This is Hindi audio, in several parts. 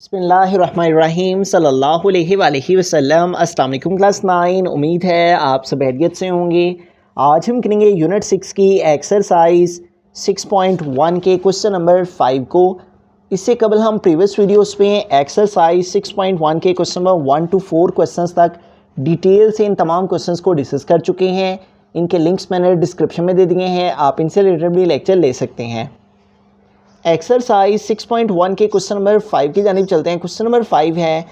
बिस्मिल्लाहिर्रहमानिर्रहीम सल्लल्लाहु अलैहि वसल्लम। अस्सलाम वालेकुम क्लास 9। उम्मीद है आप सब खैरियत से होंगे। आज हम करेंगे यूनिट 6 की एक्सरसाइज 6.1 के क्वेश्चन नंबर 5 को। इससे कबल हम प्रीवियस वीडियोस में एक्सरसाइज 6.1 के क्वेश्चन नंबर 1 to 4 क्वेश्चंस तक डिटेल से इन तमाम क्वेश्चंस को डिस्कस कर चुके हैं। इनके लिंक्स मैंने डिस्क्रिप्शन में दे दिए हैं, आप इनसे रिलेटेड भी लेक्चर ले सकते हैं। एक्सरसाइज 6.1 के क्वेश्चन नंबर 5 की जानिब चलते हैं। क्वेश्चन नंबर 5 है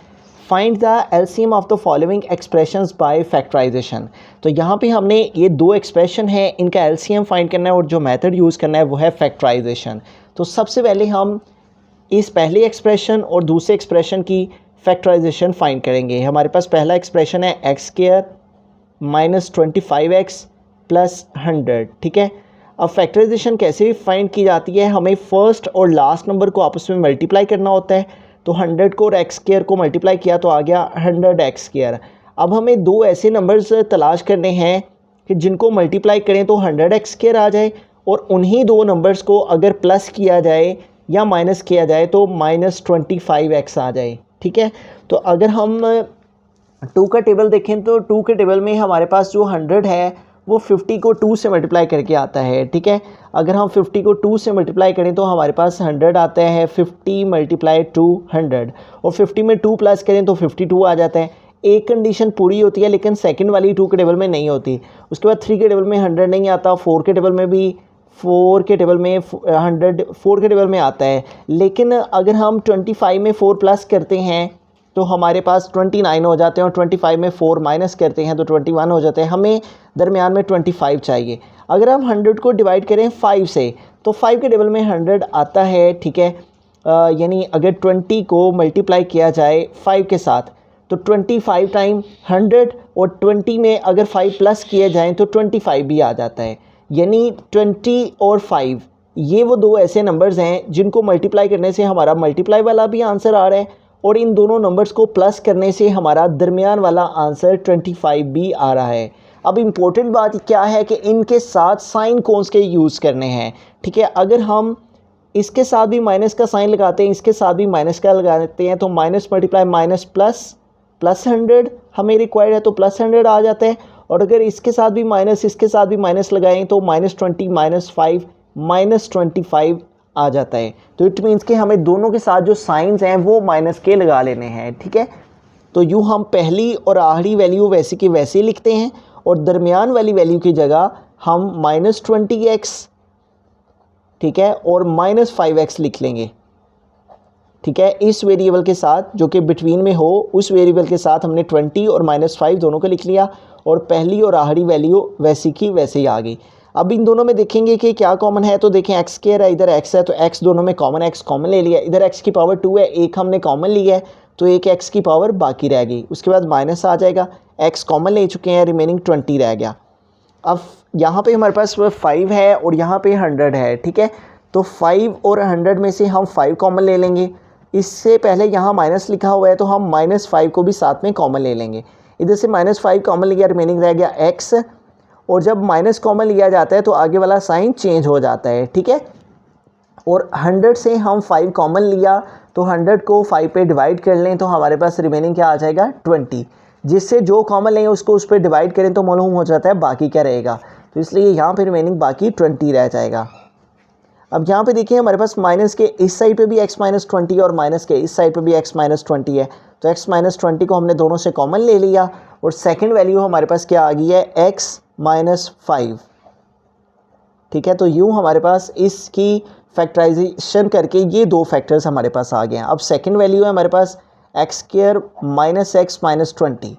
find the LCM of the following expressions by factorisation. तो यहाँ पे हमने ये दो एक्सप्रेशन है, इनका एलसीएम फाइंड करना है और जो मेथड यूज़ करना है वो है फैक्टराइजेशन। तो सबसे पहले हम इस पहले एक्सप्रेशन और दूसरे एक्सप्रेशन की फैक्टराइजेशन फाइंड करेंगे। हमारे पास पहला एक्सप्रेशन है X square minus 25x plus 100। ठीक है, अब फैक्टराइजेशन कैसे फाइंड की जाती है, हमें फर्स्ट और लास्ट नंबर को आपस में मल्टीप्लाई करना होता है। तो 100 को और एक्स स्क्वायर को मल्टीप्लाई किया तो आ गया 100x स्क्वायर। अब हमें दो ऐसे नंबर्स तलाश करने हैं कि जिनको मल्टीप्लाई करें तो 100x स्क्वायर आ जाए और उन्हीं दो नंबर्स को अगर प्लस किया जाए या माइनस किया जाए तो माइनस 25x आ जाए। ठीक है, तो अगर हम 2 का टेबल देखें तो 2 के टेबल में हमारे पास जो 100 है वो 50 को 2 से मल्टीप्लाई करके आता है। ठीक है, अगर हम 50 को 2 से मल्टीप्लाई करें तो हमारे पास 100 आता है 50 मल्टीप्लाई 200 और 50 में 2 प्लस करें तो 52 आ जाता है। एक कंडीशन पूरी होती है लेकिन सेकंड वाली 2 के टेबल में नहीं होती। उसके बाद 3 के टेबल में 100 नहीं आता, 4 के टेबल में भी 4 के टेबल में 100 4 के टेबल में आता है। लेकिन अगर हम 25 में 4 प्लस करते हैं तो हमारे पास 29 हो जाते हैं और 25 में 4 माइनस करते हैं तो 21 हो जाते हैं। हमें दरमियान में 25 चाहिए। अगर हम 100 को डिवाइड करें 5 से तो 5 के टेबल में 100 आता है। ठीक है, यानी अगर 20 को मल्टीप्लाई किया जाए 5 के साथ तो 25 टाइम 100 और 20 में अगर 5 प्लस किए जाएँ तो 25 भी आ जाता है। यानी 20 और 5 ये वो दो ऐसे नंबर्स हैं जिनको मल्टीप्लाई करने से हमारा मल्टीप्लाई वाला भी आंसर आ रहा है और इन दोनों नंबर्स को प्लस करने से हमारा दरमियान वाला आंसर 25 भी आ रहा है। अब इम्पोर्टेंट बात क्या है कि इनके साथ साइन कौन से यूज़ करने हैं। ठीक है, अगर हम इसके साथ भी माइनस का साइन लगाते हैं, इसके साथ भी माइनस का लगाते हैं तो माइनस मल्टीप्लाई माइनस प्लस 100 हमें रिक्वायर्ड है तो प्लस 100 आ जाता है। और अगर इसके साथ भी माइनस इसके साथ भी माइनस लगाएं तो -20 -5 -25 आ जाता है। तो इट मीन्स कि हमें दोनों के साथ जो साइंस हैं वो माइनस के लगा लेने हैं। ठीक है, तो यूँ हम पहली और आखिरी वैल्यू वैसे की वैसे लिखते हैं और दरमियान वाली वैल्यू की जगह हम -20x ठीक है और -5x लिख लेंगे। ठीक है, इस वेरिएबल के साथ जो कि बिटवीन में हो उस वेरिएबल के साथ हमने 20 और -5 दोनों को लिख लिया और पहली और आखिरी वैल्यू वैसी की वैसे ही आ गई। अब इन दोनों में देखेंगे कि क्या कॉमन है, तो देखें एक्स स्क्वायर है, इधर एक्स है तो एक्स दोनों में कॉमन है, एक्स कॉमन ले लिया। इधर एक्स की पावर 2 है, एक हमने कॉमन लिया है तो एक एक्स की पावर बाकी रह गई। उसके बाद माइनस आ जाएगा, एक्स कॉमन ले चुके हैं, रिमेनिंग 20 रह गया। अब यहाँ पे हमारे पास 5 है और यहाँ पे 100 है। ठीक है, तो 5 और 100 में से हम 5 कॉमन ले लेंगे। इससे पहले यहाँ माइनस लिखा हुआ है तो हम -5 को भी साथ में कॉमन ले लेंगे। इधर से -5 कॉमन लिया, रिमेनिंग रह गया एक्स और जब माइनस कॉमन लिया जाता है तो आगे वाला साइन चेंज हो जाता है। ठीक है, और 100 से हम 5 कॉमन लिया तो 100 को 5 पे डिवाइड कर लें तो हमारे पास रिमेनिंग क्या आ जाएगा 20, जिससे जो कॉमन लें उसको उस पर डिवाइड करें तो मालूम हो जाता है बाकी क्या रहेगा। तो इसलिए यहाँ पे रिमेनिंग बाकी 20 रह जाएगा। अब यहाँ पे देखिए हमारे पास माइनस के इस साइड पे भी x -20 और माइनस के इस साइड पे भी x -20 है तो x -20 को हमने दोनों से कॉमन ले लिया और सेकंड वैल्यू हमारे पास क्या आ गई है x -5। ठीक है, तो यूँ हमारे पास इसकी फैक्टराइजेशन करके ये दो फैक्टर्स हमारे पास आ गए हैं। अब सेकंड वैल्यू है हमारे पास एक्स स्क्वायर -x -20।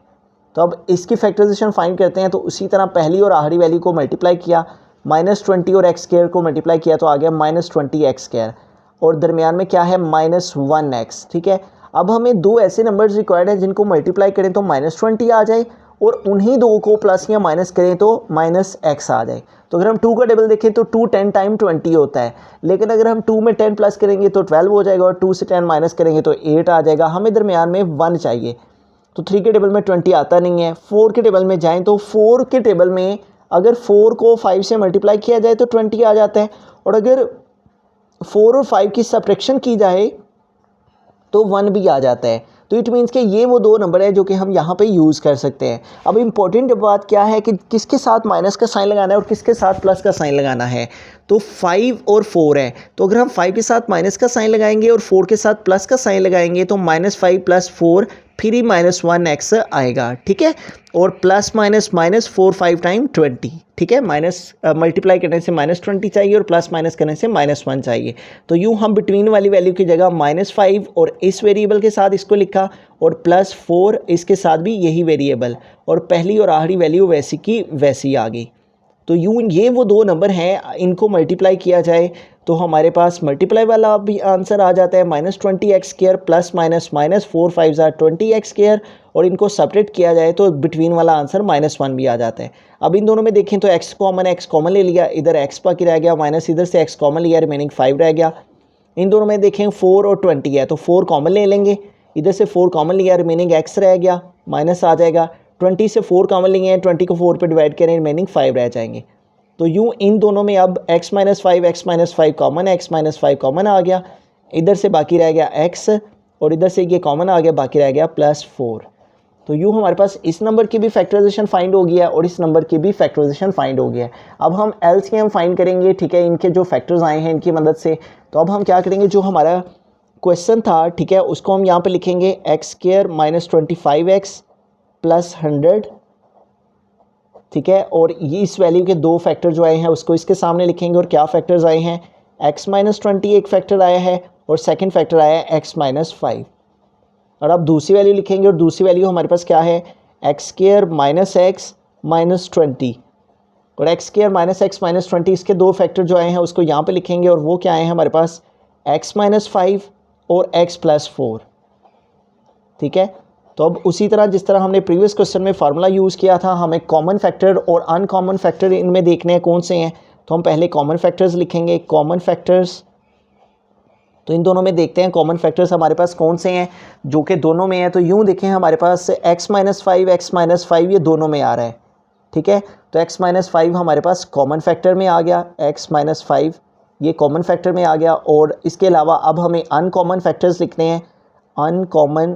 तो अब इसकी फैक्टराइजेशन फाइंड करते हैं तो उसी तरह पहली और आखिरी वैल्यू को मल्टीप्लाई किया, -20 और एक्स स्क्वायर को मल्टीप्लाई किया तो आ गया -20x स्क्वायर और दरमियान में क्या है -1x। ठीक है, अब हमें दो ऐसे नंबर्स रिक्वायर्ड हैं जिनको मल्टीप्लाई करें तो -20 आ जाए और उन्हीं दो को प्लस या माइनस करें तो -x आ जाए। तो अगर हम 2 का टेबल देखें तो 2 10 टाइम 20 होता है, लेकिन अगर हम 2 में 10 प्लस करेंगे तो 12 हो जाएगा और 2 से 10 माइनस करेंगे तो 8 आ जाएगा। हमें दरमियान में 1 चाहिए तो 3 के टेबल में 20 आता नहीं है। 4 के टेबल में जाएँ तो 4 के टेबल में अगर 4 को 5 से मल्टीप्लाई किया जाए तो 20 आ जाता है और अगर 4 और 5 की सब्ट्रैक्शन की जाए तो 1 भी आ जाता है। तो इट मीन्स कि ये वो दो नंबर है जो कि हम यहाँ पे यूज़ कर सकते हैं। अब इम्पोर्टेंट बात क्या है कि किसके साथ माइनस का साइन लगाना है और किसके साथ प्लस का साइन लगाना है। तो 5 और 4 है, तो अगर हम 5 के साथ माइनस का साइन लगाएंगे और 4 के साथ प्लस का साइन लगाएंगे तो -5 + 4 फिर ही -1x आएगा, ठीक है। और प्लस माइनस माइनस 4 5 टाइम 20, ठीक है। माइनस मल्टीप्लाई करने से -20 चाहिए और प्लस माइनस करने से -1 चाहिए। तो यूँ हम बिटवीन वाली वैल्यू की जगह -5 और इस वेरिएबल के साथ इसको लिखा और +4 इसके साथ भी यही वेरिएबल, और पहली और आखिरी वैल्यू वैसी की वैसी आ गई। तो यूँ ये वो दो नंबर हैं, इनको मल्टीप्लाई किया जाए तो हमारे पास मल्टीप्लाई वाला भी आंसर आ जाता है -20x² प्लस माइनस -4 5 20x², और इनको सेपरेट किया जाए तो बिटवीन वाला आंसर -1 भी आ जाता है। अब इन दोनों में देखें तो x कॉमन ले लिया, इधर x बाकी रह गया, माइनस इधर से x कॉमन लिया, रिमेनिंग 5 रह गया। इन दोनों में देखें 4 और 20 है, तो 4 कॉमन ले लेंगे, इधर से 4 कॉमन लिया, रिमेनिंग x रह गया, माइनस आ जाएगा। 20 से 4 कॉमन लिए हैं, 20 को 4 पे डिवाइड करें, रिमेनिंग 5 रह जाएंगे। तो यूँ इन दोनों में अब x - 5 कॉमन, x - 5 कॉमन आ गया, इधर से बाकी रह गया x और इधर से ये कॉमन आ गया, बाकी रह गया +4। तो यूँ हमारे पास इस नंबर की भी फैक्टराइजेशन फाइंड हो गया और इस नंबर की भी फैक्टराइजेशन फाइंड हो गया। अब हम LCM फाइंड करेंगे, ठीक है, इनके जो फैक्टर्स आए हैं इनकी मदद से। तो अब हम क्या करेंगे, जो हमारा क्वेश्चन था, ठीक है, उसको हम यहाँ पे लिखेंगे x² - 25x + 100, ठीक है। और ये इस वैल्यू के दो फैक्टर जो आए हैं उसको इसके सामने लिखेंगे, और क्या फैक्टर्स आए हैं, x - 20 एक फैक्टर आया है और सेकंड फैक्टर आया है x - 5। और अब दूसरी वैल्यू लिखेंगे, और दूसरी वैल्यू हमारे पास क्या है, x² - x - 20, और x² - x - 20 इसके दो फैक्टर जो आए हैं उसको यहाँ पे लिखेंगे, और वो क्या आए हैं हमारे पास, x - 5 और x + 4, ठीक है। तो अब उसी तरह जिस तरह हमने प्रीवियस क्वेश्चन में फार्मूला यूज़ किया था, हमें कॉमन फैक्टर और अनकॉमन फैक्टर इनमें देखने हैं कौन से हैं। तो हम पहले कॉमन फैक्टर्स लिखेंगे, कॉमन फैक्टर्स। तो इन दोनों में देखते हैं कॉमन फैक्टर्स हमारे पास कौन से हैं जो कि दोनों में हैं। तो यूँ देखें हमारे पास x - 5 x - 5 ये दोनों में आ रहा है, ठीक है। तो x - 5 हमारे पास कॉमन फैक्टर में आ गया, x - 5 ये कॉमन फैक्टर में आ गया। और इसके अलावा अब हमें अनकॉमन फैक्टर्स लिखने हैं, अनकॉमन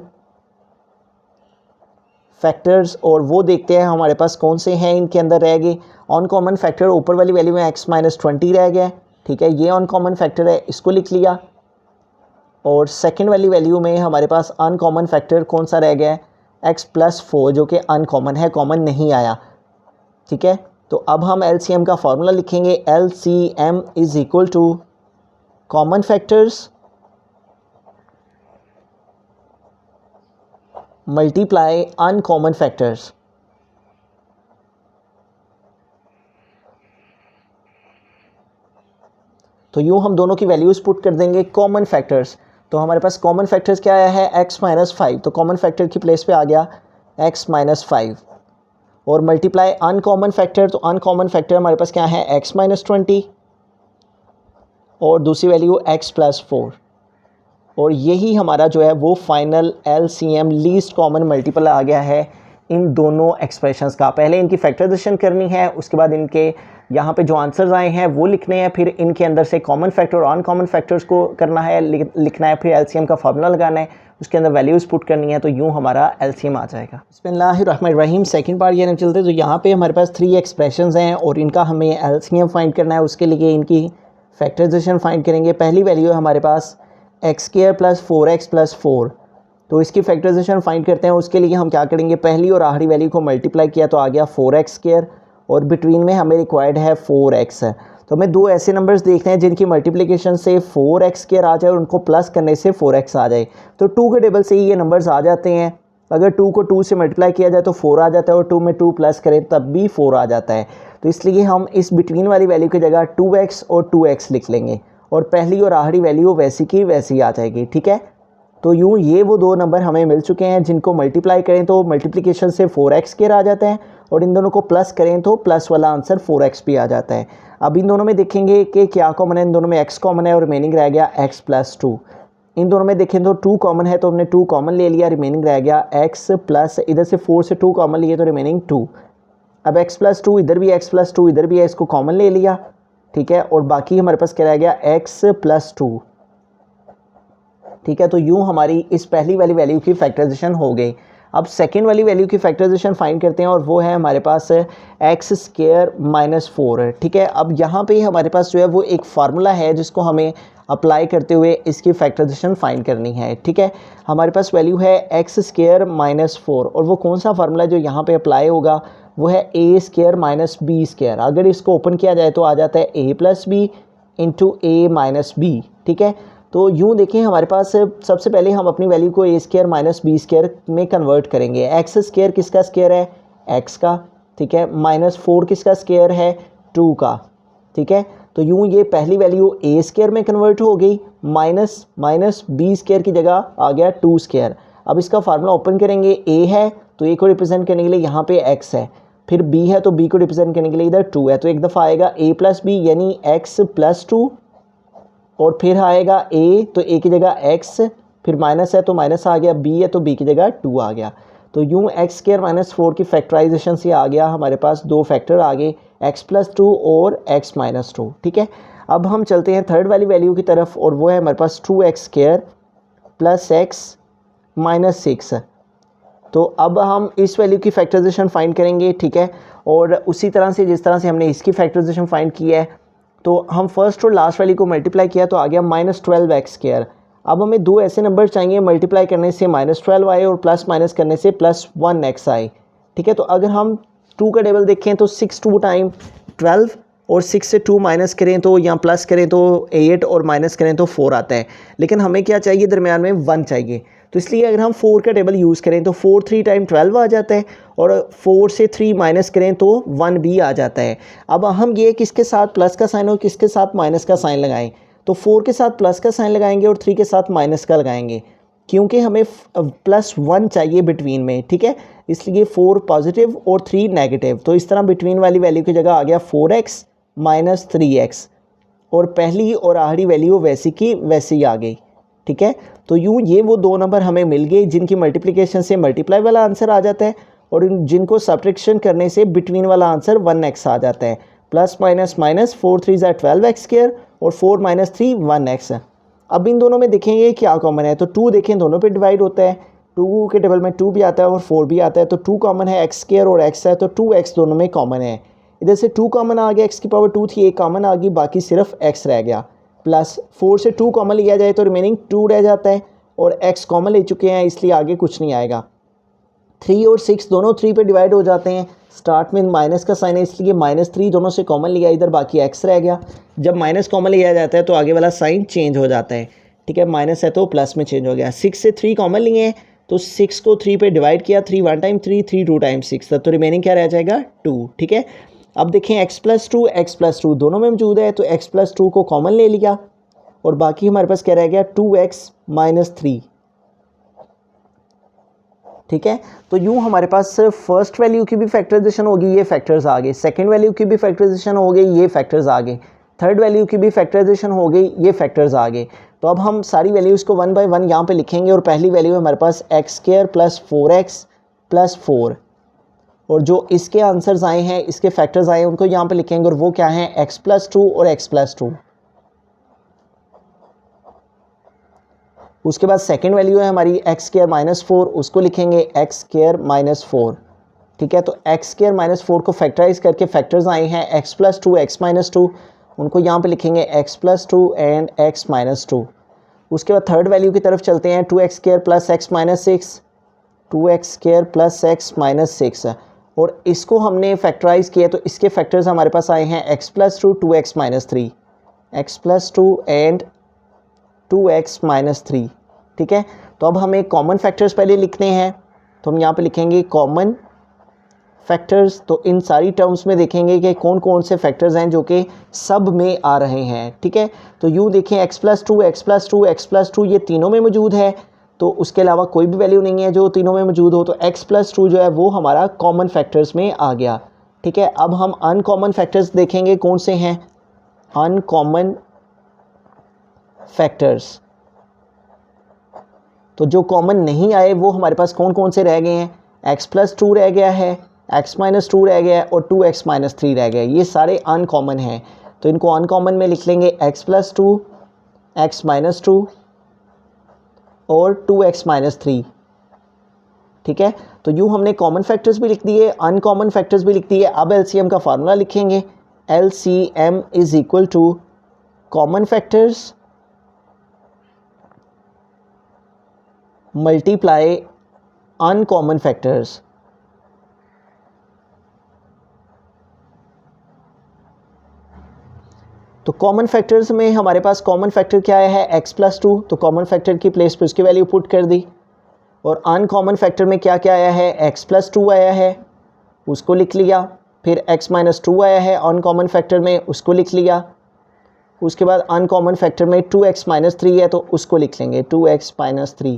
फैक्टर्स, और वो देखते हैं हमारे पास कौन से हैं इनके अंदर रह गए। अनकॉमन फैक्टर ऊपर वाली वैल्यू में x - 20 रह गया, ठीक है, ये अनकॉमन फैक्टर है, इसको लिख लिया। और सेकंड वाली वैल्यू में हमारे पास अनकॉमन फैक्टर कौन सा रह गया है, x + 4 जो कि अनकॉमन है, कॉमन नहीं आया, ठीक है। तो अब हम LCM का फार्मूला लिखेंगे, LCM = common factors multiply uncommon factors. तो यूँ हम दोनों की वैल्यूज़ पुट कर देंगे, कॉमन फैक्टर्स। तो हमारे पास कॉमन फैक्टर्स क्या आया है, x - 5, तो कॉमन फैक्टर की प्लेस पे आ गया x - 5, और मल्टीप्लाई अनकॉमन फैक्टर, तो अनकॉमन फैक्टर हमारे पास क्या है, x - 20 और दूसरी वैल्यू x + 4, और यही हमारा जो है वो final LCM least common multiple आ गया है इन दोनों एक्सप्रेशंस का। पहले इनकी फैक्टराइजेशन करनी है, उसके बाद इनके यहाँ पे जो आंसर्स आए हैं वो लिखने हैं, फिर इनके अंदर से कॉमन फैक्टर और अनकॉमन फैक्टर्स को करना है, लिखना है, फिर LCM का फार्मूला लगाना है, उसके अंदर वैल्यूज़ पुट करनी है। तो यूँ हमारा LCM आ जाएगा। बिस्मिल्लाहिर्रहमानिर्रहीम। सेकंड पार्ट ये चलते हैं। तो यहाँ पे हमारे पास 3 एक्सप्रेशंस हैं और इनका हमें LCM फाइंड करना है। उसके लिए इनकी फैक्टराइजेशन फाइंड करेंगे। पहली वैल्यू है हमारे पास x² + 4x + 4, तो इसकी फैक्टराइजेशन फाइंड करते हैं। उसके लिए हम क्या करेंगे, पहली और आखिरी वैल्यू को मल्टीप्लाई किया तो आ गया 4x², और बिटवीन में हमें रिक्वायर्ड है 4x है। तो हमें दो ऐसे नंबर्स देखते हैं जिनकी मल्टीप्लिकेशन से 4x² आ जाए और उनको प्लस करने से 4x आ जाए। तो 2 के टेबल से ही ये नंबर्स आ जाते हैं। अगर 2 को 2 से मल्टीप्लाई किया जाए तो 4 आ जाता है, और 2 में 2 प्लस करें तब भी 4 आ जाता है। तो इसलिए हम इस बिटवीन वाली वैल्यू की जगह 2x और 2x लिख लेंगे, और पहली और आखिरी वैल्यू वैसी की वैसी आ जाएगी, ठीक है। तो यूँ ये वो दो नंबर हमें मिल चुके हैं जिनको मल्टीप्लाई करें तो मल्टीप्लिकेशन से 4x² आ जाता है, और इन दोनों को प्लस करें तो प्लस वाला आंसर 4x भी आ जाता है। अब इन दोनों में देखेंगे कि क्या कॉमन है, इन दोनों में x कॉमन है और रिमेनिंग रह गया x + 2। इन दोनों में देखें तो 2 कॉमन है, तो हमने 2 कॉमन ले लिया, रिमेनिंग रह गया x प्लस, इधर से 4 से 2 कॉमन लिए तो रिमेनिंग 2। अब x + 2 इधर भी, x + 2 इधर भी है, इसको कॉमन ले लिया, ठीक है। और बाकी हमारे पास क्या रह गया, x + 2, ठीक है। तो यूँ हमारी इस पहली वाली वैल्यू की फैक्टराइजेशन हो गई। अब सेकेंड वाली वैल्यू की फैक्टराइजेशन फाइंड करते हैं और वो है हमारे पास एक्स स्क्वायर माइनस 4, ठीक है। अब यहाँ पे हमारे पास जो है वो एक फार्मूला है जिसको हमें अप्लाई करते हुए इसकी फैक्टराइजेशन फाइंड करनी है, ठीक है। हमारे पास वैल्यू है एक्स स्क्वायर माइनस 4 और वो कौन सा फार्मूला जो यहाँ पे अप्लाई होगा वो है ए स्क्वायर माइनस बी स्क्वायर। अगर इसको ओपन किया जाए तो आ जाता है A plus B into A minus B, ठीक है। तो यूँ देखें हमारे पास सबसे पहले हम अपनी वैल्यू को ए स्क्वायर माइनस बी स्क्वायर में कन्वर्ट करेंगे। एक्स स्क्वायर किसका स्क्वायर है? एक्स का, ठीक है। माइनस 4 किसका स्क्वायर है? 2 का, ठीक है। तो यूँ ये पहली वैल्यू ए स्क्वायर में कन्वर्ट हो गई, माइनस बी स्क्वायर की जगह आ गया 2 स्क्वायर। अब इसका फार्मूला ओपन करेंगे, ए है तो ए को रिप्रेजेंट करने के लिए यहाँ पे एक्स है, फिर बी है तो बी को रिप्रेजेंट करने के लिए इधर 2 है। तो एक दफ़ा आएगा ए प्लस बी यानी एक्स प्लस 2 और फिर आएगा ए तो ए की जगह एक्स, फिर माइनस है तो माइनस आ गया, बी है तो बी की जगह 2 आ गया। तो यूँ एक्स स्क्वायर माइनस 4 की फैक्टराइजेशन से आ गया हमारे पास दो फैक्टर आ गए, एक्स प्लस 2 और एक्स माइनस 2, ठीक है। अब हम चलते हैं थर्ड वाली वैल्यू की तरफ और वो है हमारे पास 2x square plus x minus 6। तो अब हम इस वैल्यू की फैक्टराइजेशन फाइंड करेंगे, ठीक है। और उसी तरह से जिस तरह से हमने इसकी फैक्टराइजेशन फाइंड की है तो हम फर्स्ट और लास्ट वैल्यू को मल्टीप्लाई किया तो आ गया माइनस 12x स्क्वायर। अब हमें दो ऐसे नंबर चाहिए मल्टीप्लाई करने से माइनस 12 आए और प्लस माइनस करने से प्लस 1x आए, ठीक है। तो अगर हम 2 का टेबल देखें तो 6 2 टाइम 12 और 6 से 2 माइनस करें तो या प्लस करें तो 8 और माइनस करें तो 4 आता है। लेकिन हमें क्या चाहिए? दरमियान में 1 चाहिए। तो इसलिए अगर हम 4 का टेबल यूज़ करें तो 4 3 टाइम 12 आ जाता है और 4 से 3 माइनस करें तो 1 भी आ जाता है। अब हम ये किसके साथ प्लस का साइन और किसके साथ माइनस का साइन लगाएं? तो 4 के साथ प्लस का साइन लगाएंगे और 3 के साथ माइनस का लगाएंगे, क्योंकि हमें प्लस 1 चाहिए बिटवीन में, ठीक है। इसलिए 4 पॉजिटिव और 3 नेगेटिव। तो इस तरह बिटवीन वाली वैल्यू की जगह आ गया 4x माइनस 3x और पहली और आखिरी वैल्यू वैसी की वैसी आ गई, ठीक है। तो यूँ ये वो दो नंबर हमें मिल गए जिनकी मल्टीप्लिकेशन से मल्टीप्लाई वाला आंसर आ जाता है और जिनको सब्ट्रैक्शन करने से बिटवीन वाला आंसर 1x आ जाता है। प्लस माइनस माइनस 4 3 ज़ा 12x स्क्वायर और 4 माइनस 3 1x। अब इन दोनों में देखेंगे क्या कॉमन है तो 2 देखें दोनों पे डिवाइड होता है, 2 के टेबल में 2 भी आता है और 4 भी आता है। तो 2 कॉमन है, एक्स स्क्वायर और x है तो 2x दोनों में कॉमन है। इधर से 2 कॉमन आ गया, x की पावर 2 थी, एक कॉमन आ गई, बाकी सिर्फ x रह गया। प्लस 4 से 2 कॉमन लिया जाए तो रिमेनिंग 2 रह जाता है और x कॉमन ले चुके हैं इसलिए आगे कुछ नहीं आएगा। 3 और 6 दोनों 3 पे डिवाइड हो जाते हैं, स्टार्ट में माइनस का साइन है इसलिए -3 दोनों से कॉमन लिया, इधर बाकी x रह गया। जब माइनस कॉमन लिया जाता है तो आगे वाला साइन चेंज हो जाता है, ठीक है। माइनस है तो प्लस में चेंज हो गया। 6 से 3 कॉमन लिए हैं तो 6 को 3 पे डिवाइड किया, 3 1 टाइम 3 3 2 टाइम 6, तो रिमेनिंग क्या रह जाएगा 2, ठीक है। अब देखें x प्लस 2 दोनों में मौजूद है तो x प्लस 2 को कॉमन ले लिया और बाकी हमारे पास क्या रह गया 2x माइनस 3, ठीक है। तो यूँ हमारे पास फर्स्ट वैल्यू की भी फैक्टराइजेशन होगी, ये फैक्टर्स आ गए। सेकंड वैल्यू की भी फैक्टराइजेशन हो गई, ये फैक्टर्स आ गए। थर्ड वैल्यू की भी फैक्टराइजेशन हो गई, ये फैक्टर्स आ गए। तो अब हम सारी वैल्यूज़ को 1 बाय 1 यहाँ पे लिखेंगे और पहली वैल्यू है हमारे पास X square plus 4x plus 4 और जो इसके आंसर्स आए हैं इसके फैक्टर्स आए हैं उनको यहाँ पे लिखेंगे और वो क्या हैं x प्लस 2 और x प्लस 2। उसके बाद सेकंड वैल्यू है हमारी एक्स स्क्वायर माइनस 4, उसको लिखेंगे एक्स स्क्वायर माइनस 4, ठीक है। तो एक्स स्क्वायर माइनस 4 को फैक्टराइज करके फैक्टर्स आए हैं एक्स प्लस 2 एक्स माइनस 2, उनको यहाँ पे लिखेंगे x plus 2 and x minus 2। उसके बाद थर्ड वैल्यू की तरफ चलते हैं 2x square plus x minus 6, 2x square plus x minus 6 और इसको हमने फैक्टराइज किया तो इसके फैक्टर्स हमारे पास आए हैं x plus 2 2x minus 3, x plus 2 and 2x minus 3, ठीक है। तो अब हमें कॉमन फैक्टर्स पहले लिखने हैं तो हम यहाँ पे लिखेंगे कॉमन फैक्टर्स। तो इन सारी टर्म्स में देखेंगे कि कौन कौन से फैक्टर्स हैं जो कि सब में आ रहे हैं, ठीक है। तो यूँ देखें x plus 2 x plus 2 x plus 2 ये तीनों में मौजूद है तो उसके अलावा कोई भी वैल्यू नहीं है जो तीनों में मौजूद हो, तो x प्लस 2 जो है वो हमारा कॉमन फैक्टर्स में आ गया, ठीक है। अब हम अनकॉमन फैक्टर्स देखेंगे कौन से हैं अनकॉमन फैक्टर्स। तो जो कॉमन नहीं आए वो हमारे पास कौन कौन से रह गए हैं, x प्लस 2 रह गया है, x माइनस 2 रह गया है और 2x माइनस 3 रह गया है, ये सारे अनकॉमन हैं। तो इनको अनकॉमन में लिख लेंगे x प्लस 2 x माइनस 2 और 2x माइनस 3। ठीक है, तो यूँ हमने कॉमन फैक्टर्स भी लिख दिए, अनकॉमन फैक्टर्स भी लिख दिए। अब एलसीएम का फार्मूला लिखेंगे। LCM is equal to common factors multiply uncommon factors. तो कॉमन फैक्टर्स में हमारे पास कॉमन फैक्टर क्या है, x प्लस 2, तो कॉमन फैक्टर की प्लेस पे उसकी वैल्यू पुट कर दी। और अनकॉमन फैक्टर में क्या क्या आया है, x प्लस 2 आया है, उसको लिख लिया। फिर x माइनस 2 आया है अनकॉमन फैक्टर में, उसको लिख लिया। उसके बाद अनकॉमन फैक्टर में 2x माइनस 3 है, तो उसको लिख लेंगे 2x माइनस 3।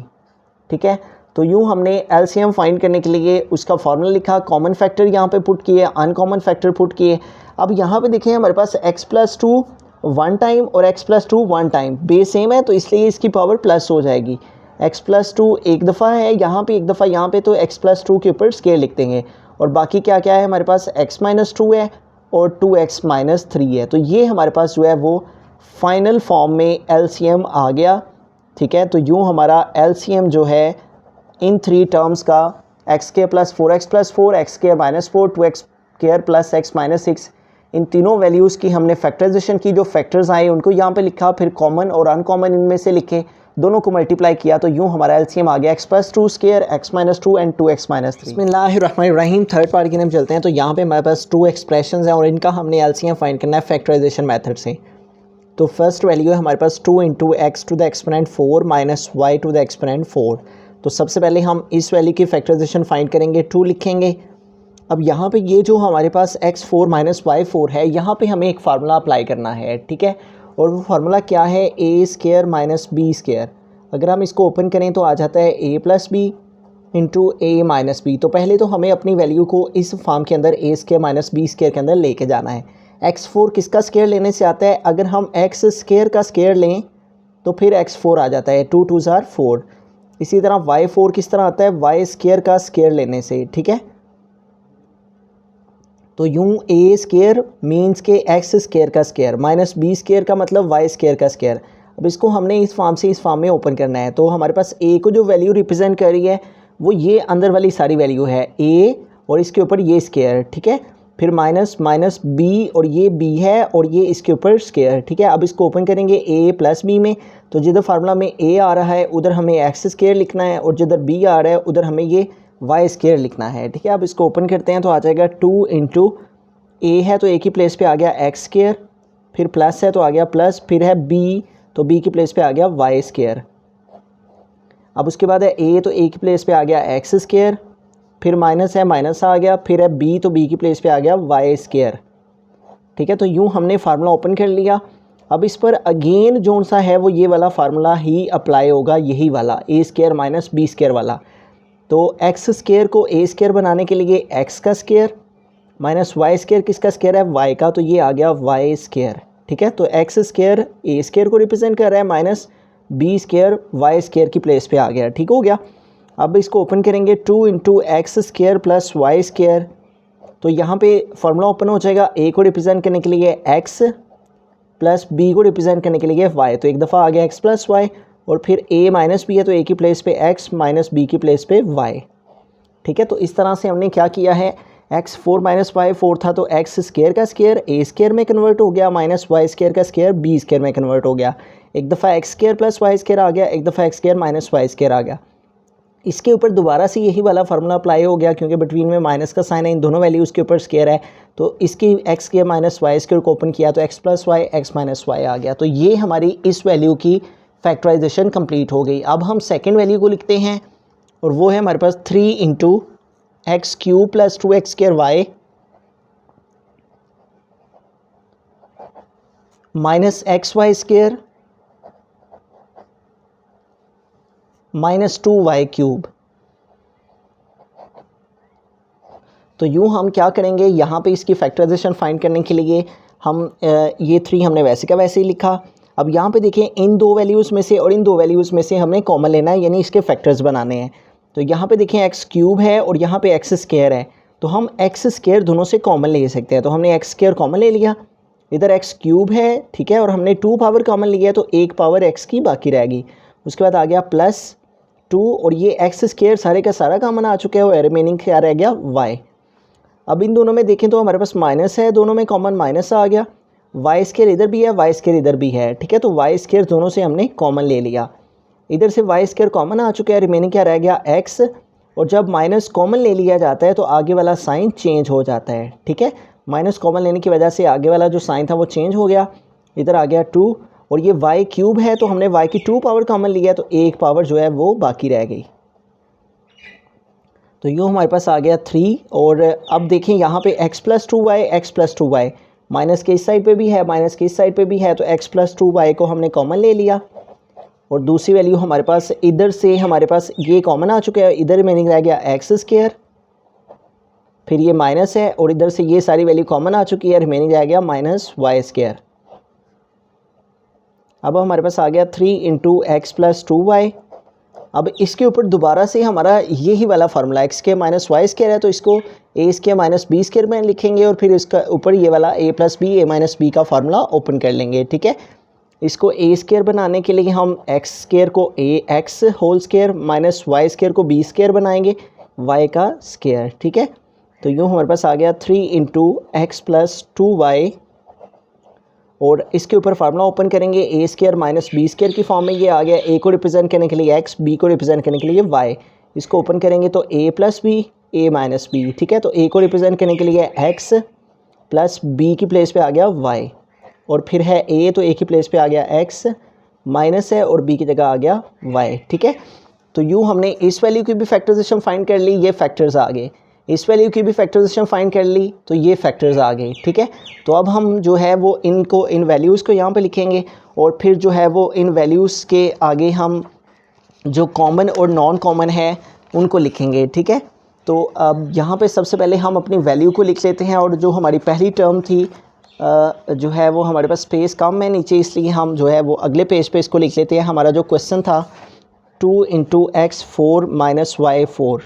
ठीक है, तो यूँ हमने एलसीएम फाइंड करने के लिए उसका फार्मूला लिखा, कॉमन फैक्टर यहाँ पे पुट किए, अनकॉमन फैक्टर पुट किए। अब यहाँ पे देखें हमारे पास x प्लस 2 1 टाइम और x plus 2 1 time, base same है तो इसलिए इसकी पावर प्लस हो जाएगी। x प्लस 2 एक दफ़ा है यहाँ पे, एक दफ़ा यहाँ पे, तो x प्लस 2 के ऊपर स्केयर लिख देंगे। और बाकी क्या क्या है हमारे पास, x माइनस 2 है और 2x माइनस 3 है। तो ये हमारे पास जो है वो फाइनल फॉर्म में एलसीएम आ गया। ठीक है, तो यूँ हमारा एलसीएम जो है इन 3 टर्म्स का x square plus 4x plus 4, x square minus 4, 2x square plus x minus 6, इन तीनों वैल्यूज़ की हमने फैक्टराइजेशन की, जो फैक्टर्स आए उनको यहाँ पे लिखा, फिर कॉमन और अनकॉमन इनमें से लिखे, दोनों को मल्टीप्लाई किया, तो यूँ हमारा एलसीएम आ गया x plus 2 square, x minus 2 and 2x minus 3। बिस्मिल्लाहिर्रहमानिर्रहीम। थर्ड पार्ट की हम चलते हैं। तो यहाँ पे हमारे पास 2 एक्सप्रेशन हैं और इनका हमने एलसीएम फाइंड करना है फैक्टराइजेशन मेथड से। तो फर्स्ट वैल्यू है हमारे पास 2 into X to the exponent 4 minus Y to the exponent 4। तो सबसे पहले हम इस वैल्यू की फैक्टराइजेशन फाइंड करेंगे, 2 लिखेंगे। अब यहाँ पे ये जो हमारे पास x4 माइनस y4 है, यहाँ पे हमें एक फार्मूला अप्लाई करना है। ठीक है, और वो फार्मूला क्या है, a square minus B square. अगर हम इसको ओपन करें तो आ जाता है a plus B into A minus B. तो पहले तो हमें अपनी वैल्यू को इस फॉर्म के अंदर a square minus B square के अंदर लेके जाना है। x4 किसका स्क्वायर लेने से आता है, अगर हम x स्क्वायर का स्क्वायर लें तो फिर x4 आ जाता है, 2 2 ज़ार 4। इसी तरह y4 किस तरह आता है, y स्क्वायर का स्क्वायर लेने से। ठीक है, तो यूँ ए स्क्वायर मीन्स के एक्स स्क्वायर का स्क्वायर माइनस बी स्क्वायर का मतलब वाई स्क्वायर का स्क्वायर। अब इसको हमने इस फॉर्म से इस फॉर्म में ओपन करना है। तो हमारे पास ए को जो वैल्यू रिप्रेजेंट कर रही है वो ये अंदर वाली सारी वैल्यू है ए, और इसके ऊपर ये स्क्वायर। ठीक है, फिर माइनस माइनस बी, और ये बी है और ये इसके ऊपर स्क्वायर। ठीक है, अब इसको ओपन करेंगे ए प्लस बी में, तो जिधर फार्मूला में ए आ रहा है उधर हमें एक्स स्क्वायर लिखना है, और जिधर बी आ रहा है उधर हमें ये वाई स्क्वायर लिखना है। ठीक है, अब इसको ओपन करते हैं तो आ जाएगा 2 इंटू ए है तो ए की प्लेस पे आ गया एक्स स्क्वायर, फिर प्लस है तो आ गया प्लस, फिर है बी तो बी की प्लेस पे आ गया वाई स्क्वायर। अब उसके बाद है ए तो ए की प्लेस पे आ गया एक्स स्क्वायर, फिर माइनस है माइनस आ गया, फिर है बी तो बी की प्लेस पे आ गया वाई स्क्वायर। ठीक है, तो यूँ हमने फार्मूला ओपन कर लिया। अब इस पर अगेन जो सा है वो ये वाला फार्मूला ही अप्लाई होगा, यही वाला ए स्क्वायर माइनस बी स्क्वायर वाला। तो एक्स स्क्वायर को ए स्क्वायर बनाने के लिए एक्स का स्क्वायर माइनस वाई स्क्वायर किसका स्क्वायर है, वाई का, तो ये आ गया वाई स्क्वायर। ठीक है, तो एक्स स्क्वायर ए स्क्वायर को रिप्रेजेंट कर रहा है, minus B square Y square की प्लेस पे आ गया। ठीक हो गया, अब इसको ओपन करेंगे 2 into X square plus Y square. तो यहाँ पे फार्मूला ओपन हो जाएगा, ए को रिप्रेजेंट करने के लिए एक्स प्लस बी को रिप्रेजेंट करने के लिए वाई, तो एक दफ़ा आ गया एक्स प्लस वाई, और फिर ए माइनस बी है तो ए की प्लेस पे एक्स माइनस बी की प्लेस पे वाई। ठीक है, तो इस तरह से हमने क्या किया है, x4 माइनस वाई 4 था तो एक्स स्क्वायर का स्क्वायर ए स्क्वायर में कन्वर्ट हो गया, माइनस वाई स्क्वायर का स्क्वायर बी स्क्वायर में कन्वर्ट हो गया। एक दफ़ा X square plus Y square आ गया, एक दफ़ा X square minus Y square आ गया। इसके ऊपर दोबारा से यही वाला फार्मूला अप्लाई हो गया, क्योंकि बिटवीन में माइनस का साइन है, इन दोनों वैल्यूज़ के ऊपर स्क्वायर है, तो इसकी X square minus Y square को ओपन किया तो X plus Y X minus Y आ गया। तो ये हमारी इस वैल्यू की फैक्टराइजेशन कंप्लीट हो गई। अब हम सेकेंड वैल्यू को लिखते हैं, और वो है हमारे पास 3 into X cube plus 2x square Y minus X Y square minus 2y cube. तो यूँ हम क्या करेंगे, यहाँ पे इसकी फैक्टराइजेशन फाइंड करने के लिए हम ये 3 हमने वैसे का वैसे ही लिखा। अब यहाँ पे देखें, इन दो वैल्यूज़ में से और इन दो वैल्यूज़ में से हमने कॉमन लेना है, यानी इसके फैक्टर्स बनाने हैं। तो यहाँ पे देखें एक्स क्यूब है और यहाँ पे एक्स स्क्वायर है, तो हम एक्स स्क्वायर दोनों से कॉमन ले सकते हैं। तो हमने एक्स स्क्वायर कॉमन ले लिया, इधर एक्स क्यूब है, ठीक है, और हमने 2 पावर कॉमन लिया है तो 1 पावर एक्स की बाकी रहेगी। उसके बाद आ गया प्लस और ये एक्स स्क्वायर सारे का सारा कॉमन आ चुका है और रिमेनिंग क्या रह गया वाई। अब इन दोनों में देखें तो हमारे पास माइनस है, दोनों में कॉमन माइनस आ गया, वाई स्क्वायर इधर भी है, वाई स्क्वायर इधर भी है, ठीक है। तो वाई स्क्वायर दोनों से हमने कॉमन ले लिया, इधर से वाई स्क्वायर कॉमन आ चुका है, रिमेनिंग क्या रह गया एक्स। और जब माइनस कॉमन ले लिया जाता है तो आगे वाला साइन चेंज हो जाता है, ठीक है। माइनस कॉमन लेने की वजह से आगे वाला जो साइन था वो चेंज हो गया, इधर आ गया 2 और ये वाई क्यूब है तो हमने वाई की 2 पावर कॉमन लिया तो एक पावर जो है वो बाकी रह गई। तो यूँ हमारे पास आ गया 3। और अब देखें यहाँ पे x + 2y x + 2y minus के इस साइड पे भी है, माइनस के इस साइड पे भी है, तो x + 2y को हमने कॉमन ले लिया और दूसरी वैल्यू हमारे पास इधर से हमारे पास ये कॉमन आ चुका है, इधर रिमेनिंग रह गया x², फिर ये माइनस है और इधर से ये सारी वैल्यू कॉमन आ चुकी है, रिमेनिंग रह गया -y²। अब हमारे पास आ गया 3 × x + 2y। अब इसके ऊपर दोबारा से हमारा यही वाला फार्मूला x² - y² है तो इसको a² - b² में लिखेंगे और फिर इसका ऊपर ये वाला a + b a - b का फार्मूला ओपन कर लेंगे, ठीक है। इसको a² बनाने के लिए हम x² को ax whole square minus y² को b² बनाएंगे y का स्क्वायर, ठीक है। तो यूँ हमारे पास आ गया 3 × x + 2y और इसके ऊपर फार्मूला ओपन करेंगे a² - b² की फॉर्म में, ये आ गया a को रिप्रेजेंट करने के लिए x, b को रिप्रेजेंट करने के लिए y। इसको ओपन करेंगे तो a + b a - b, ठीक है। तो a को रिप्रेजेंट करने के लिए x प्लस b की प्लेस पे आ गया y और फिर है a तो a की प्लेस पे आ गया x माइनस है और b की जगह आ गया y, ठीक है। तो यूँ हमने इस वैल्यू की भी फैक्टराइजेशन फाइंड कर ली, ये फैक्टर्स आ गए, इस वैल्यू की भी फैक्टराइजेशन फाइंड कर ली तो ये फैक्टर्स आ गए, ठीक है। तो अब हम जो है वो इनको इन वैल्यूज़ को यहाँ पे लिखेंगे और फिर जो है वो इन वैल्यूज़ के आगे हम जो कॉमन और नॉन कॉमन है उनको लिखेंगे, ठीक है। तो अब यहाँ पे सबसे पहले हम अपनी वैल्यू को लिख लेते हैं और जो हमारी पहली टर्म थी जो है वो हमारे पास स्पेस कम है नीचे, इसलिए हम जो है वो अगले पेज पे इसको लिख लेते हैं। हमारा जो क्वेश्चन था 2 × x4 - y4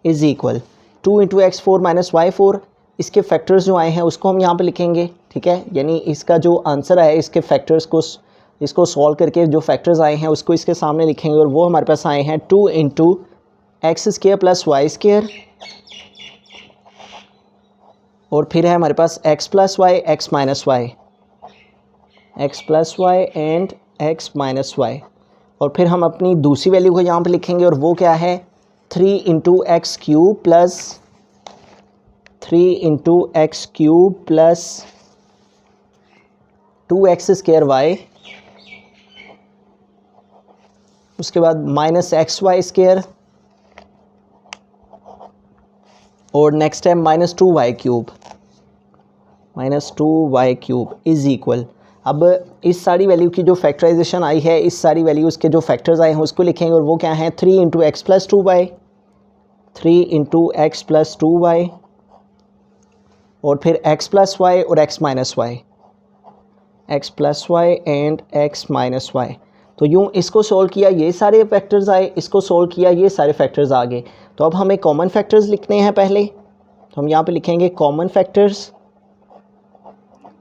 is equal 2 × x4 - y4। इसके फैक्टर्स जो आए हैं उसको हम यहाँ पे लिखेंगे, ठीक है। यानी इसका जो आंसर है इसके फैक्टर्स को इसको सॉल्व करके जो फैक्टर्स आए हैं उसको इसके सामने लिखेंगे और वो हमारे पास आए हैं 2 × x² + y² और फिर है हमारे पास x + y x - y x + y and x - y। और फिर हम अपनी दूसरी वैल्यू को यहाँ पे लिखेंगे और वो क्या है 3 × x³ + 3 × x³ + 2x² उसके बाद -xy² और नेक्स्ट है -2y³ इज़ इक्वल। अब इस सारी वैल्यू की जो फैक्टराइजेशन आई है, इस सारी वैल्यूज़ के जो फैक्टर्स आए हैं उसको लिखेंगे और वो क्या हैं 3 × x + 2y 3 × x + 2y और फिर x + y और x - y x + y and x - y। तो यूँ इसको सोल्व किया, ये सारे फैक्टर्स आए, इसको सोल्व किया, ये सारे फैक्टर्स आ गए। तो अब हमें कॉमन फैक्टर्स लिखने हैं पहले, तो हम यहाँ पे लिखेंगे कॉमन फैक्टर्स।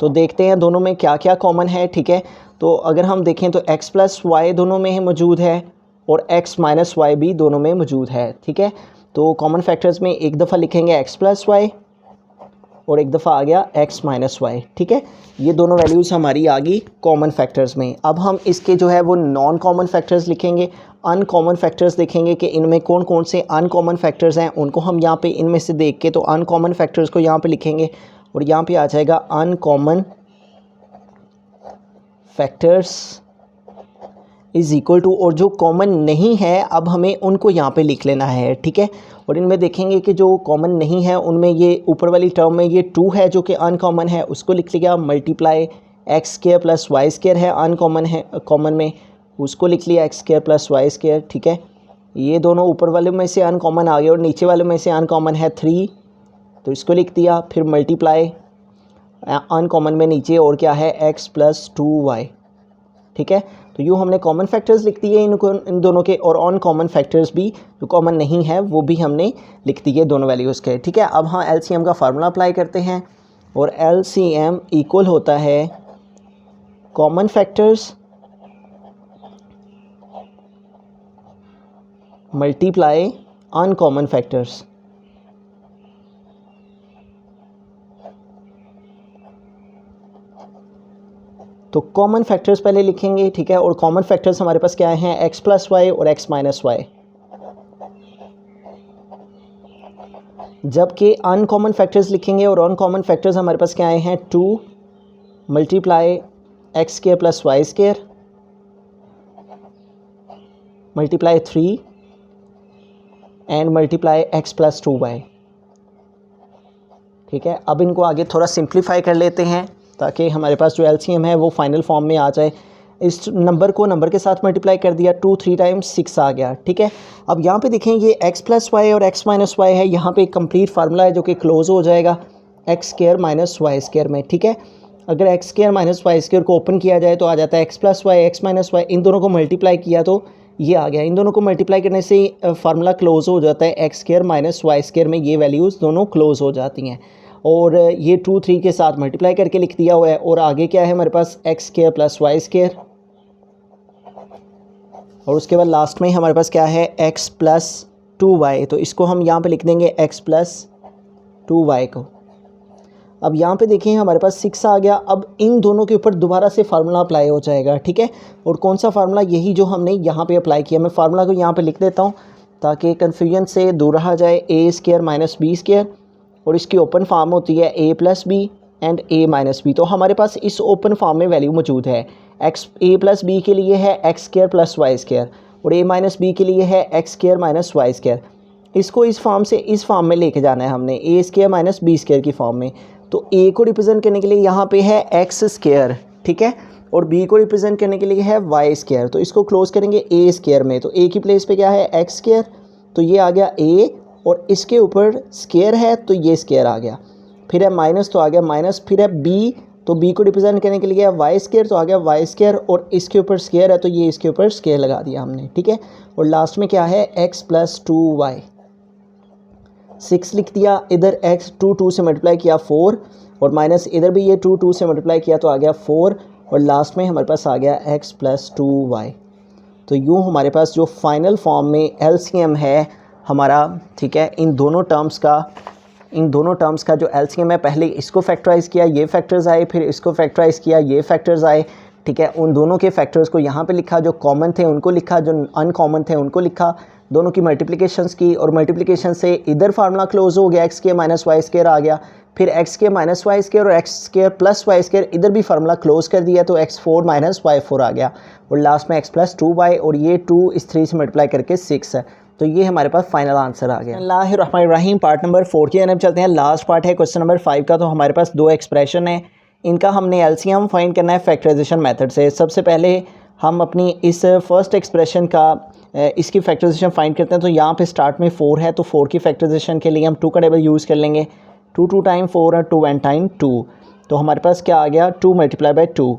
तो देखते हैं दोनों में क्या क्या कॉमन है, ठीक है। तो अगर हम देखें तो x + y दोनों में मौजूद है और x - y भी दोनों में मौजूद है, ठीक है। तो कॉमन फैक्टर्स में एक दफ़ा लिखेंगे x + y और एक दफ़ा आ गया x - y, ठीक है। ये दोनों वैल्यूज़ हमारी आ गई कॉमन फैक्टर्स में। अब हम इसके जो है वो नॉन कॉमन फैक्टर्स लिखेंगे, अनकॉमन फैक्टर्स देखेंगे कि इनमें कौन कौन से अनकॉमन फैक्टर्स हैं, उनको हम यहाँ पे इनमें से देख के तो अनकॉमन फैक्टर्स को यहाँ पे लिखेंगे और यहाँ पे आ जाएगा uncommon factors is equal to, और जो कॉमन नहीं है अब हमें उनको यहाँ पे लिख लेना है, ठीक है। और इनमें देखेंगे कि जो कॉमन नहीं है उनमें ये ऊपर वाली टर्म में ये 2 है जो कि अनकॉमन है, उसको लिख लिया। मल्टीप्लाई x² + y² है अनकॉमन है, कॉमन में उसको लिख लिया x² + y², ठीक है। ये दोनों ऊपर वाले में से अनकॉमन आ गए और नीचे वाले में से अनकॉमन है 3, तो इसको लिख दिया। फिर मल्टीप्लाई अनकॉमन में नीचे और क्या है x + 2y, ठीक है। तो यूँ हमने कॉमन फैक्टर्स लिख दिए इनको, इन दोनों के, और अनकॉमन फैक्टर्स भी जो कॉमन नहीं है वो भी हमने लिख दिए दोनों वैल्यूज़ के, ठीक है। अब हाँ LCM का फार्मूला अप्लाई करते हैं और LCM इक्वल होता है common factors multiply uncommon factors. तो कॉमन फैक्टर्स पहले लिखेंगे, ठीक है, और कॉमन फैक्टर्स हमारे पास क्या हैं, एक्स प्लस वाई और एक्स माइनस वाई। जबकि अनकॉमन फैक्टर्स लिखेंगे, और अनकॉमन फैक्टर्स हमारे पास क्या आए हैं, 2 multiply X square plus Y square multiply 3 and multiply X plus 2y। ठीक है, अब इनको आगे थोड़ा सिंप्लीफाई कर लेते हैं ताकि हमारे पास जो एलसीएम है वो फाइनल फॉर्म में आ जाए। इस नंबर को नंबर के साथ मल्टीप्लाई कर दिया, 2 3 टाइम्स 6 आ गया। ठीक है, अब यहाँ पे देखें ये एक्स प्लस वाई और एक्स माइनस वाई है, यहाँ पे एक कंप्लीट फार्मूला है जो कि क्लोज हो जाएगा X square minus Y square में। ठीक है, अगर X square minus Y square को ओपन किया जाए तो आ जाता है X plus Y X minus Y, इन दोनों को मल्टीप्लाई किया तो ये आ गया। इन दोनों को मल्टीप्लाई करने से फार्मूला क्लोज हो जाता है X square minus Y square में, ये वैल्यूज़ दोनों क्लोज हो जाती हैं। और ये 2 3 के साथ मल्टीप्लाई करके लिख दिया हुआ है। और आगे क्या है हमारे पास, X square plus Y square, और उसके बाद लास्ट में हमारे पास क्या है, एक्स प्लस 2y। तो इसको हम यहाँ पे लिख देंगे एक्स प्लस 2y को। अब यहाँ पे देखें हमारे पास 6 आ गया। अब इन दोनों के ऊपर दोबारा से फार्मूला अप्लाई हो जाएगा। ठीक है, और कौन सा फार्मूला, यही जो हमने यहाँ पे अप्लाई किया। मैं फार्मूला को यहाँ पे लिख देता हूँ ताकि कन्फ्यूजन से दूर रहा जाए। A square minus B square, और इसकी ओपन फार्म होती है A plus B and A minus B. तो हमारे पास इस ओपन फार्म में वैल्यू मौजूद है। एक्स ए प्लस बी के लिए है X square plus Y square, और ए माइनस बी के लिए है X square minus Y square. इसको इस फॉर्म से इस फॉर्म में लेके जाना है हमने, ए स्क्वायर माइनस बी स्क्वायर की फॉर्म में। तो ए को रिप्रेजेंट करने के लिए यहाँ पे है एक्स स्क्वायर, ठीक है, और बी को रिप्रेजेंट करने के लिए है वाई स्क्वायर। तो इसको क्लोज करेंगे ए स्क्वायर में, तो ए की प्लेस पे क्या है, एक्स स्क्वायर, तो ये आ गया ए, और इसके ऊपर स्क्वायर है तो ये स्क्वायर आ गया। फिर है माइनस, तो आ गया माइनस। फिर है बी, तो बी को रिप्रेजेंट करने के लिए है वाई स्क्वायर, तो आ गया वाई स्क्वायर, और इसके ऊपर स्क्वायर है तो ये इसके ऊपर स्क्वायर लगा दिया हमने। ठीक है, और लास्ट में क्या है, एक्स प्लस 2y। 6 लिख दिया, इधर x 2 से मल्टीप्लाई किया 4, और माइनस इधर भी ये 2 से मल्टीप्लाई किया तो आ गया 4, और लास्ट में हमारे पास आ गया x प्लस 2y। तो यूँ हमारे पास जो फाइनल फॉर्म में एलसीएम है हमारा, ठीक है, इन दोनों टर्म्स का जो एलसीएम है, पहले इसको फैक्टराइज़ किया, ये फैक्टर्स आए, फिर इसको फैक्टराइज़ किया, ये फैक्टर्स आए। ठीक है, उन दोनों के फैक्टर्स को यहाँ पे लिखा, जो कॉमन थे उनको लिखा, जो अनकॉमन थे उनको लिखा, दोनों की मल्टीप्लिकेशंस की, और मल्टीप्लिकेशन से इधर फार्मूला क्लोज हो गया, एक्स के माइनस वाई स्क्वायर आ गया। फिर एक्स के माइनस वाई स्क्वायर और X square plus Y square, इधर भी फार्मूला क्लोज कर दिया तो x4 माइनस y4 आ गया, और लास्ट में x प्लस 2y, और ये 2 इस 3 से मल्टीप्लाई करके 6 है। तो ये हमारे पास फाइनल आंसर आ गया। बिस्मिल्लाहिर्रहमानिर्रहीम, पार्ट नंबर 4 की तरफ चलते हैं। लास्ट पार्ट है क्वेश्चन नंबर 5 का। तो हमारे पास 2 एक्सप्रेशन है, इनका हमने एलसीएम फाइंड करना है फैक्टराइजेशन मेथड से। सबसे पहले हम अपनी इस फर्स्ट एक्सप्रेशन का इसकी फैक्टराइजेशन फाइंड करते हैं। तो यहाँ पे स्टार्ट में 4 है, तो 4 की फैक्टराइजेशन के लिए हम 2 का टेबल यूज़ कर लेंगे। 2 टाइम 4 है, 2 टाइम 2, तो हमारे पास क्या आ गया, 2 मल्टीप्लाई बाई 2।